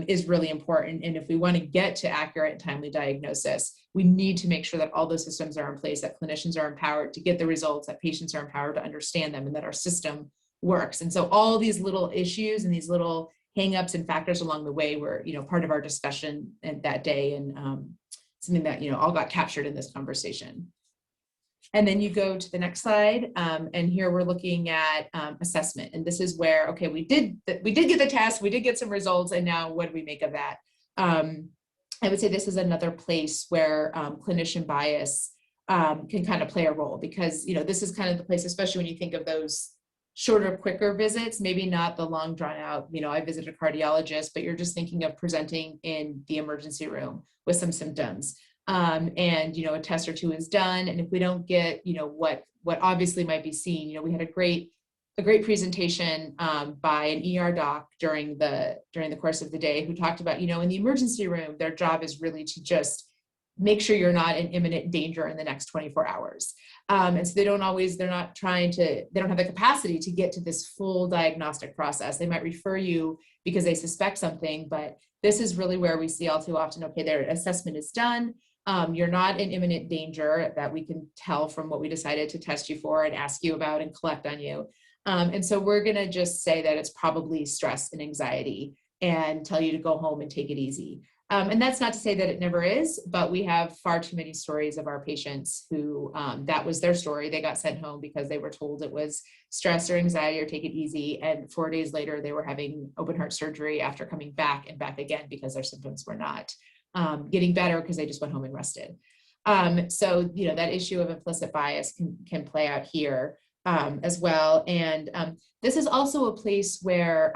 is really important. And if we want to get to accurate and timely diagnosis, we need to make sure that all those systems are in place, that clinicians are empowered to get the results, that patients are empowered to understand them, and that our system works. And so all these little issues and these little hangups and factors along the way were, part of our discussion that day, and something that, all got captured in this conversation. And then you go to the next slide, and here we're looking at assessment. And this is where, okay, we did get the test, we did get some results, and now what do we make of that? I would say this is another place where clinician bias can kind of play a role, because this is kind of the place, especially when you think of those shorter, quicker visits, maybe not the long drawn out, I visited a cardiologist, but you're just thinking of presenting in the emergency room with some symptoms. And, a test or two is done. And if we don't get, what obviously might be seen, we had a great presentation by an ER doc during the course of the day, who talked about, in the emergency room, their job is really to just make sure you're not in imminent danger in the next 24 hours. And so they don't have the capacity to get to this full diagnostic process. They might refer you because they suspect something, but this is really where we see all too often, okay, their assessment is done. You're not in imminent danger that we can tell from what we decided to test you for and ask you about and collect on you. And so we're going to just say that it's probably stress and anxiety and tell you to go home and take it easy. And that's not to say that it never is, but we have far too many stories of our patients who that was their story. They got sent home because they were told it was stress or anxiety or take it easy. And 4 days later, they were having open heart surgery after coming back and back again because their symptoms were not getting better because they just went home and rested. So, that issue of implicit bias can play out here as well. And this is also a place where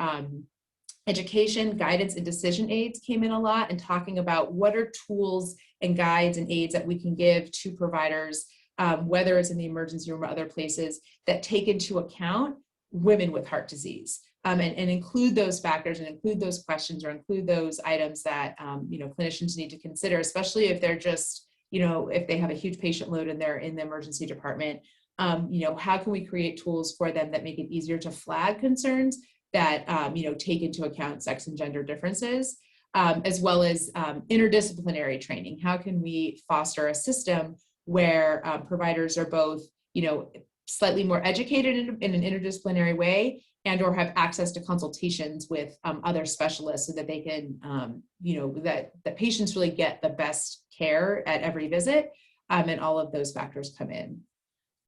education, guidance, and decision aids came in a lot, and talking about what are tools and guides and aids that we can give to providers whether it's in the emergency room or other places, that take into account women with heart disease. And include those factors and include those questions or include those items that clinicians need to consider, especially if they're just, if they have a huge patient load and they're in the emergency department. How can we create tools for them that make it easier to flag concerns that take into account sex and gender differences, as well as interdisciplinary training? How can we foster a system where providers are both slightly more educated in an interdisciplinary way, and or have access to consultations with other specialists so that they can, that the patients really get the best care at every visit, and all of those factors come in.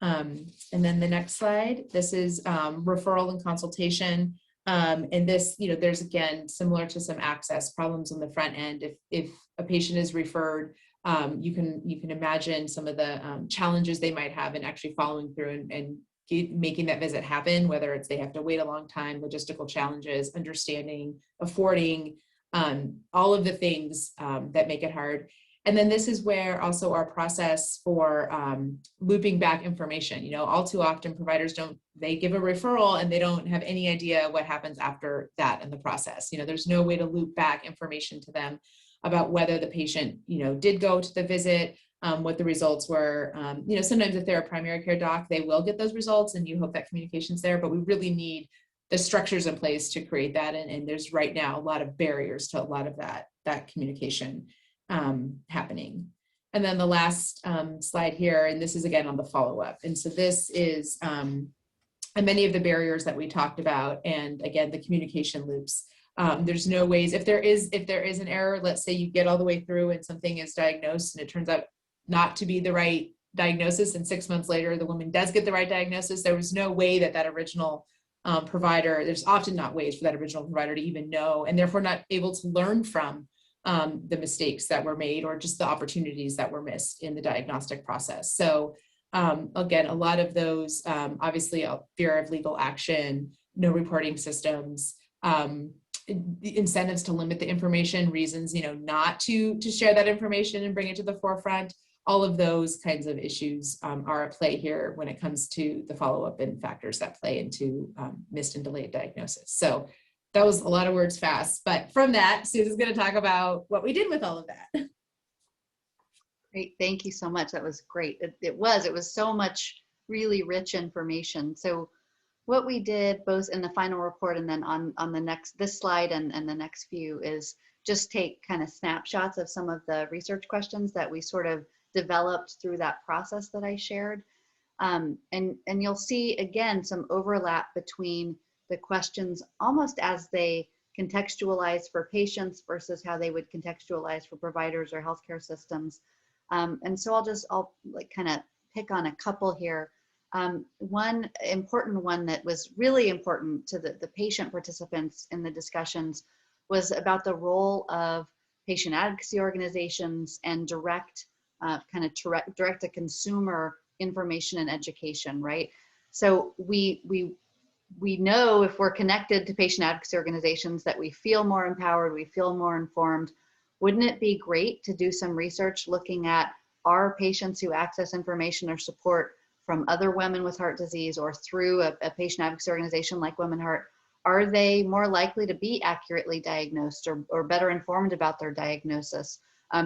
And then the next slide, this is referral and consultation. And this, there's again, similar to some access problems on the front end. If a patient is referred, you can imagine some of the challenges they might have in actually following through and making that visit happen, whether it's they have to wait a long time, logistical challenges, understanding, affording, all of the things that make it hard. And then this is where also our process for looping back information, all too often providers they give a referral and they don't have any idea what happens after that in the process. There's no way to loop back information to them about whether the patient, did go to the visit, what the results were. Sometimes if they're a primary care doc, they will get those results and you hope that communication's there, but we really need the structures in place to create that. And there's right now a lot of barriers to a lot of that communication happening. And then the last slide here, and this is again on the follow-up. And so this is many of the barriers that we talked about. And again, the communication loops. There's no ways, if there is an error, let's say you get all the way through and something is diagnosed and it turns out not to be the right diagnosis, and 6 months later the woman does get the right diagnosis, there was no way that original provider, there's often not ways for that original provider to even know, and therefore not able to learn from the mistakes that were made or just the opportunities that were missed in the diagnostic process. So again, a lot of those, obviously fear of legal action, no reporting systems, incentives to limit the information, reasons, not to share that information and bring it to the forefront. All of those kinds of issues are at play here when it comes to the follow-up and factors that play into missed and delayed diagnosis. So that was a lot of words fast, but from that, Susan's going to talk about what we did with all of that. Great, thank you so much. That was great. It was so much really rich information. So what we did both in the final report and then on this slide and the next few is just take kind of snapshots of some of the research questions that we sort of developed through that process that I shared. And you'll see again some overlap between the questions almost as they contextualize for patients versus how they would contextualize for providers or healthcare systems. And so I'll like kind of pick on a couple here. One important one that was really important to the patient participants in the discussions was about the role of patient advocacy organizations and direct to consumer information and education, right? So we know if we're connected to patient advocacy organizations that we feel more empowered, we feel more informed. Wouldn't it be great to do some research looking at our patients who access information or support from other women with heart disease or through a patient advocacy organization like WomenHeart? Are they more likely to be accurately diagnosed or better informed about their diagnosis?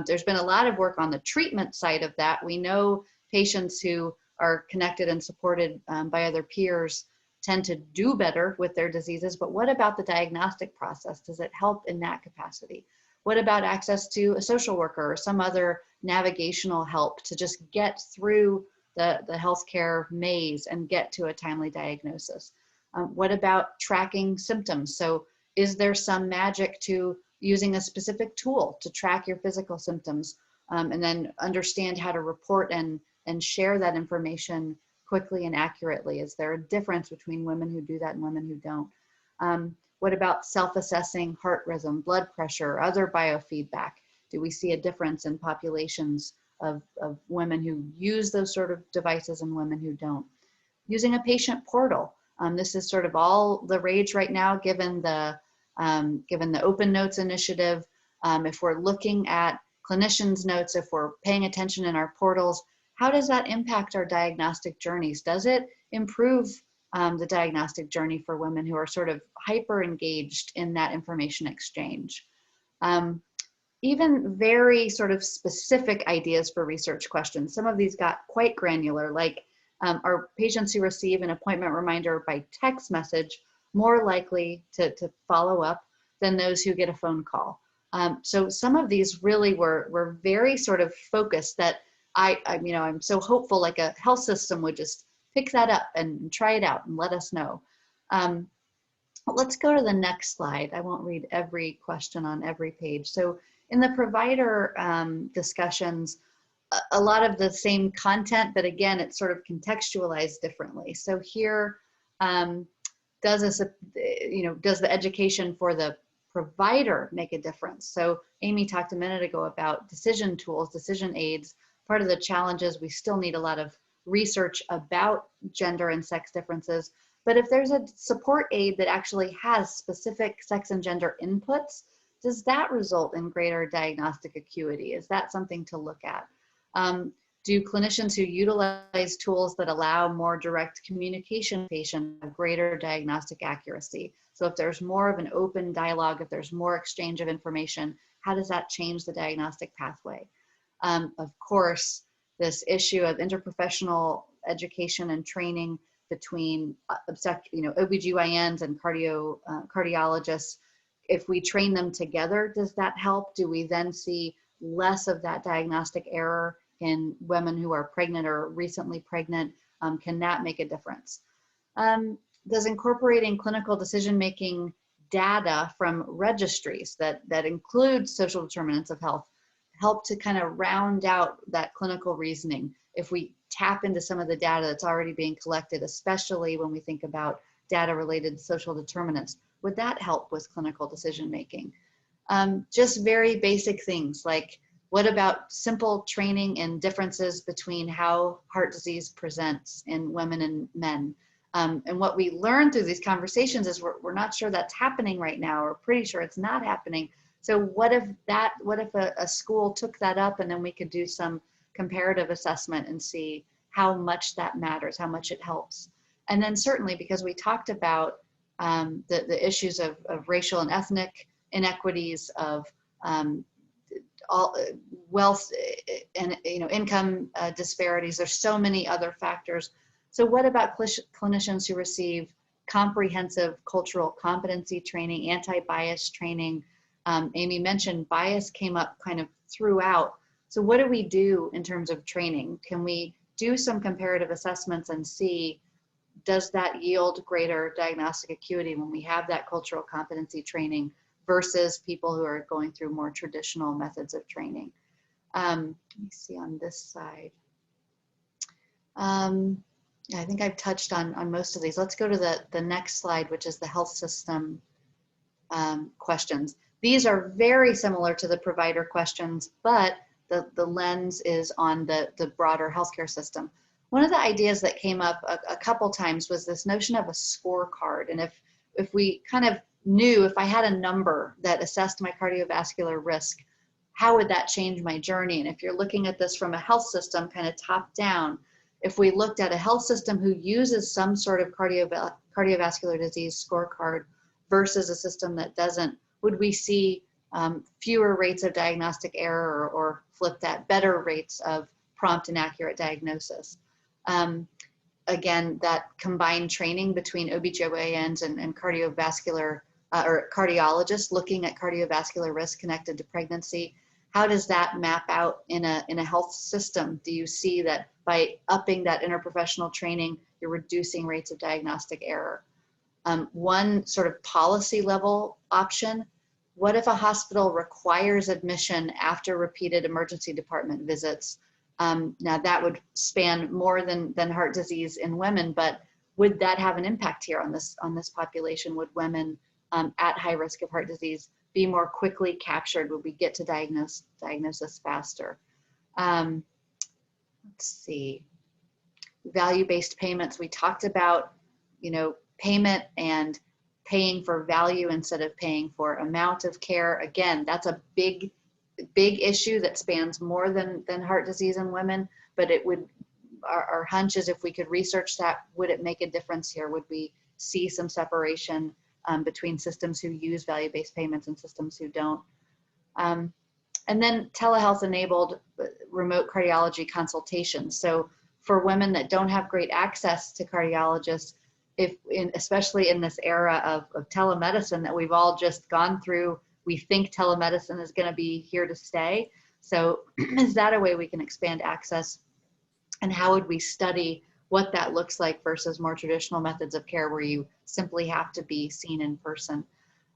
There's been a lot of work on the treatment side of that. We know patients who are connected and supported by other peers tend to do better with their diseases, but what about the diagnostic process? Does it help in that capacity? What about access to a social worker or some other navigational help to just get through the healthcare maze and get to a timely diagnosis? What about tracking symptoms? So is there some magic to using a specific tool to track your physical symptoms and then understand how to report and share that information quickly and accurately? Is there a difference between women who do that and women who don't? What about self-assessing heart rhythm, blood pressure, other biofeedback? Do we see a difference in populations of women who use those sort of devices and women who don't? Using a patient portal. This is sort of all the rage right now, given the Open Notes initiative. If we're looking at clinicians' notes, if we're paying attention in our portals, how does that impact our diagnostic journeys? Does it improve the diagnostic journey for women who are sort of hyper engaged in that information exchange? Even very sort of specific ideas for research questions. Some of these got quite granular, like are patients who receive an appointment reminder by text message more likely to follow up than those who get a phone call? So some of these really were very sort of focused that I'm so hopeful like a health system would just pick that up and try it out and let us know. Let's go to the next slide. I won't read every question on every page. So in the provider discussions, a lot of the same content, but again, it's sort of contextualized differently. So here, does the education for the provider make a difference? So Amy talked a minute ago about decision tools, decision aids. Part of the challenge is we still need a lot of research about gender and sex differences. But if there's a support aid that actually has specific sex and gender inputs, does that result in greater diagnostic acuity? Is that something to look at? Do clinicians who utilize tools that allow more direct communication with patients have greater diagnostic accuracy? So if there's more of an open dialogue, if there's more exchange of information, how does that change the diagnostic pathway? Of course, this issue of interprofessional education and training between OBGYNs and cardiologists, if we train them together, does that help? Do we then see less of that diagnostic error in women who are pregnant or recently pregnant? Can that make a difference? Does incorporating clinical decision-making data from registries that include social determinants of health help to kind of round out that clinical reasoning? If we tap into some of the data that's already being collected, especially when we think about data related to social determinants, would that help with clinical decision-making? Just very basic things like, what about simple training and differences between how heart disease presents in women and men? And what we learn through these conversations is we're not sure that's happening right now. We're pretty sure it's not happening. So what if a school took that up and then we could do some comparative assessment and see how much that matters, how much it helps? And then certainly, because we talked about the issues of racial and ethnic inequities, of all wealth and income disparities. There's so many other factors. So what about clinicians who receive comprehensive cultural competency training, anti-bias training? Amy mentioned bias came up kind of throughout. So what do we do in terms of training? Can we do some comparative assessments and see, does that yield greater diagnostic acuity when we have that cultural competency training versus people who are going through more traditional methods of training? Let me see on this side. I think I've touched on most of these. Let's go to the next slide, which is the health system questions. These are very similar to the provider questions, but the lens is on the broader healthcare system. One of the ideas that came up a couple times was this notion of a scorecard. And if we kind of knew, if I had a number that assessed my cardiovascular risk, how would that change my journey? And if you're looking at this from a health system kind of top down, if we looked at a health system who uses some sort of cardiovascular disease scorecard versus a system that doesn't, would we see fewer rates of diagnostic error, or flip that, better rates of prompt and accurate diagnosis? Again, that combined training between OBGYNs and cardiovascular or cardiologists looking at cardiovascular risk connected to pregnancy, how does that map out in a health system? Do you see that by upping that interprofessional training, you're reducing rates of diagnostic error? One sort of policy level option, what if a hospital requires admission after repeated emergency department visits? Now that would span more than heart disease in women, but would that have an impact here on this population? Would women at high risk of heart disease be more quickly captured? Would we get to diagnosis faster? Let's see, value-based payments. We talked about, payment and paying for value instead of paying for amount of care. Again, that's a big issue that spans more than heart disease in women. but it would, our hunch is if we could research that, would it make a difference here? Would we see some separation between systems who use value-based payments and systems who don't? And then telehealth enabled remote cardiology consultations. So for women that don't have great access to cardiologists, especially in this era of telemedicine that we've all just gone through, we think telemedicine is going to be here to stay. So is that a way we can expand access? And how would we study what that looks like versus more traditional methods of care where you simply have to be seen in person?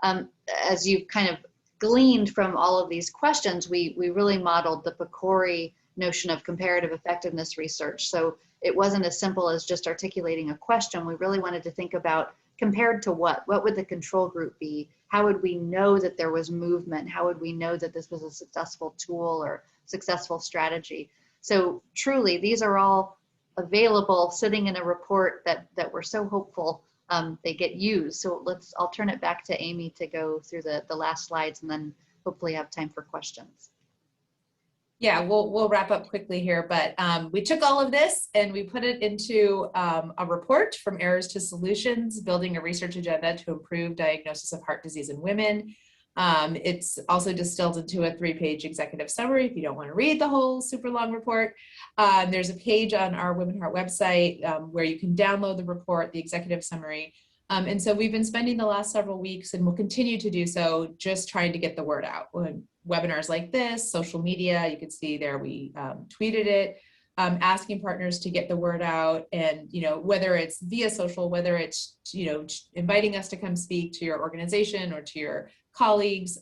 As you've kind of gleaned from all of these questions, we really modeled the PCORI notion of comparative effectiveness research. So it wasn't as simple as just articulating a question. We really wanted to think about compared to what would the control group be? How would we know that there was movement? How would we know that this was a successful tool or successful strategy? So truly, these are all available sitting in a report that we're so hopeful they get used. So I'll turn it back to Amy to go through the last slides and then hopefully have time for questions. Yeah, we'll wrap up quickly here, but we took all of this and we put it into a report, From Errors to Solutions, Building a Research Agenda to Improve Diagnosis of Heart Disease in Women. It's also distilled into a 3-page executive summary if you don't want to read the whole super long report. There's a page on our WomenHeart website where you can download the report, the executive summary. And so we've been spending the last several weeks, and we'll continue to do so, just trying to get the word out. When webinars like this, social media, you can see there we tweeted it, asking partners to get the word out, and whether it's via social, whether it's inviting us to come speak to your organization or to your colleagues.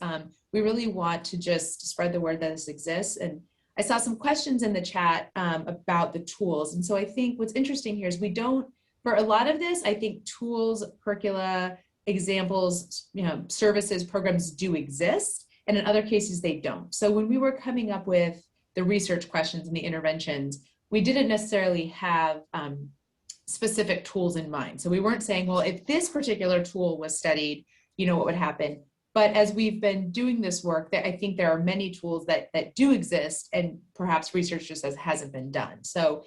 We really want to just spread the word that this exists. And I saw some questions in the chat about the tools. And so I think what's interesting here is we don't, for a lot of this, I think tools, curricula, examples, services, programs do exist. And in other cases, they don't. So when we were coming up with the research questions and the interventions, we didn't necessarily have specific tools in mind. So we weren't saying, well, if this particular tool was studied, what would happen? But as we've been doing this work, I think there are many tools that do exist, and perhaps research just hasn't been done. So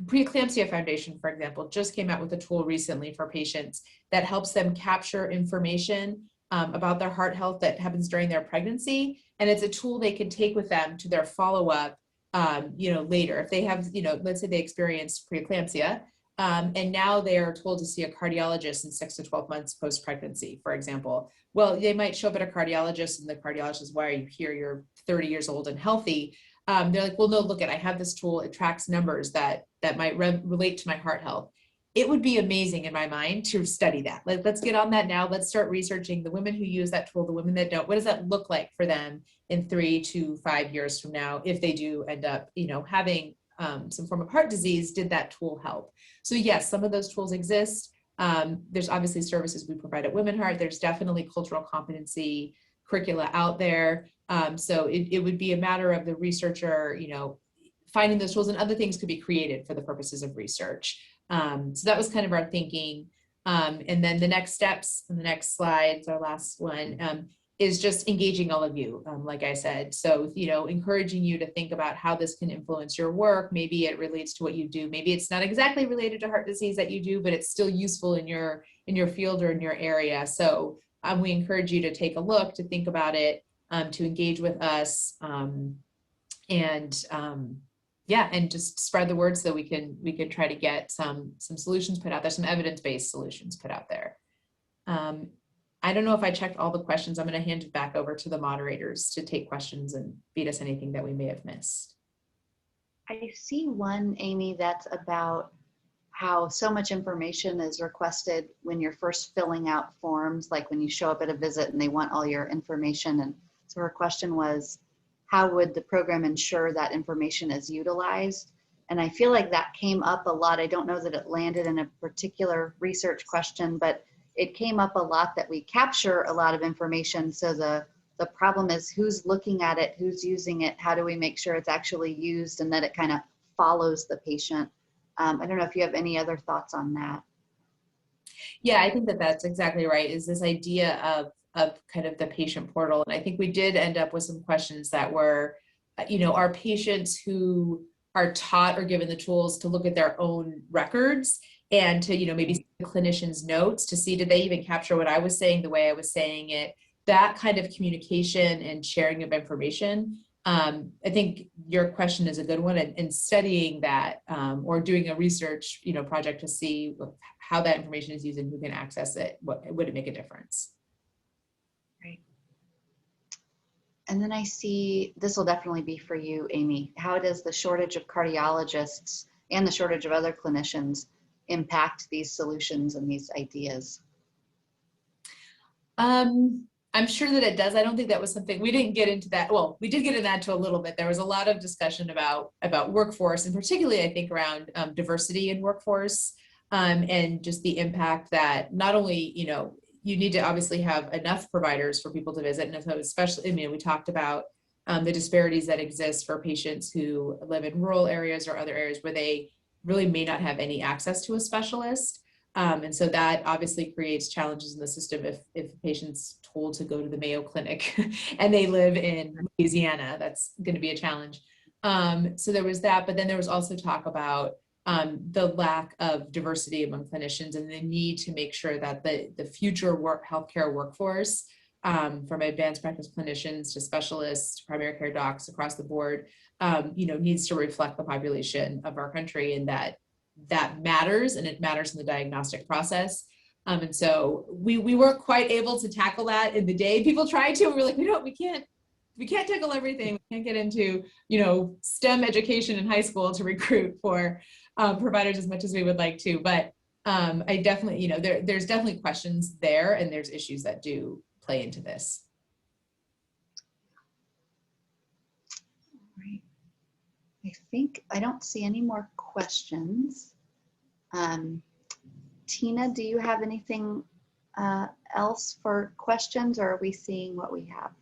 Preeclampsia Foundation, for example, just came out with a tool recently for patients that helps them capture information about their heart health that happens during their pregnancy. And it's a tool they can take with them to their follow-up, later. If they have, let's say they experienced preeclampsia, and now they are told to see a cardiologist in 6 to 12 months post-pregnancy, for example. Well, they might show up at a cardiologist and the cardiologist is, why are you here? You're 30 years old and healthy. They're like, well, no, look, I have this tool. It tracks numbers that might relate to my heart health. It would be amazing in my mind to study that. Let's get on that now. Let's start researching the women who use that tool, the women that don't. What does that look like for them in 3 to 5 years from now if they do end up, having some form of heart disease? Did that tool help? So yes, some of those tools exist. There's obviously services we provide at WomenHeart. There's definitely cultural competency curricula out there. So it would be a matter of the researcher, finding those tools, and other things could be created for the purposes of research. So that was kind of our thinking. And then the next steps in the next slides, our last one, is just engaging all of you, like I said. So, encouraging you to think about how this can influence your work. Maybe it relates to what you do. Maybe it's not exactly related to heart disease that you do, but it's still useful in your field or in your area. So we encourage you to take a look, to think about it, to engage with us, and just spread the word so we can try to get some solutions put out there, some evidence-based solutions put out there. I don't know if I checked all the questions. I'm going to hand it back over to the moderators to take questions and feed us anything that we may have missed. I see one, Amy, that's about how so much information is requested when you're first filling out forms, like when you show up at a visit and they want all your information. And so her question was, how would the program ensure that information is utilized? And I feel like that came up a lot. I don't know that it landed in a particular research question, but it came up a lot that we capture a lot of information. So the problem is who's looking at it, who's using it, how do we make sure it's actually used and that it kind of follows the patient? I don't know if you have any other thoughts on that. Yeah, I think that's exactly right, is this idea of kind of the patient portal. And I think we did end up with some questions that were, are patients who are taught or given the tools to look at their own records and to, maybe see the clinician's notes to see, did they even capture what I was saying the way I was saying it? That kind of communication and sharing of information. I think your question is a good one, and studying that or doing a research, project to see how that information is used and who can access it. Would it make a difference? Right. And then I see, this will definitely be for you, Amy. How does the shortage of cardiologists and the shortage of other clinicians impact these solutions and these ideas? I'm sure that it does. I don't think that was something, we didn't get into that. Well, we did get into that to a little bit. There was a lot of discussion about workforce, and particularly I think around diversity in workforce, and just the impact that not only, you need to obviously have enough providers for people to visit. And so especially, we talked about the disparities that exist for patients who live in rural areas or other areas where they really may not have any access to a specialist. And so that obviously creates challenges in the system if a patient's told to go to the Mayo Clinic and they live in Louisiana, that's going to be a challenge. So there was that, but then there was also talk about the lack of diversity among clinicians and the need to make sure that the future healthcare workforce, from advanced practice clinicians to specialists, to primary care docs across the board, needs to reflect the population of our country, and that matters, and it matters in the diagnostic process. And so we weren't quite able to tackle that in the day. People tried to, and we're like, we can't tackle everything. We can't get into, STEM education in high school to recruit for providers as much as we would like to. But I definitely, there's definitely questions there, and there's issues that do play into this. Right. I think I don't see any more questions. Tina, do you have anything else for questions, or are we seeing what we have?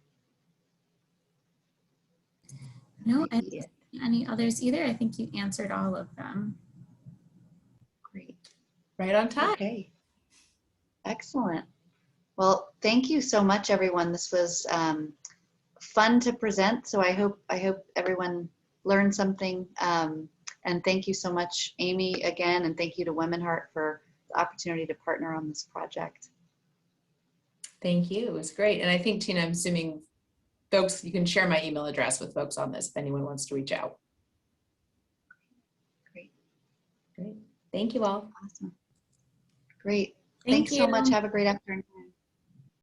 No, I don't see any others either. I think you answered all of them. Great. Right on time. Okay. Excellent. Well, thank you so much, everyone. This was fun to present. So I hope everyone learned something. And thank you so much, Amy, again, and thank you to WomenHeart for the opportunity to partner on this project. Thank you. It was great. And I think, Tina, I'm assuming folks, you can share my email address with folks on this if anyone wants to reach out. Great. Great. Thank you all. Awesome. Great. Thank Thanks so you. much. Have a great afternoon.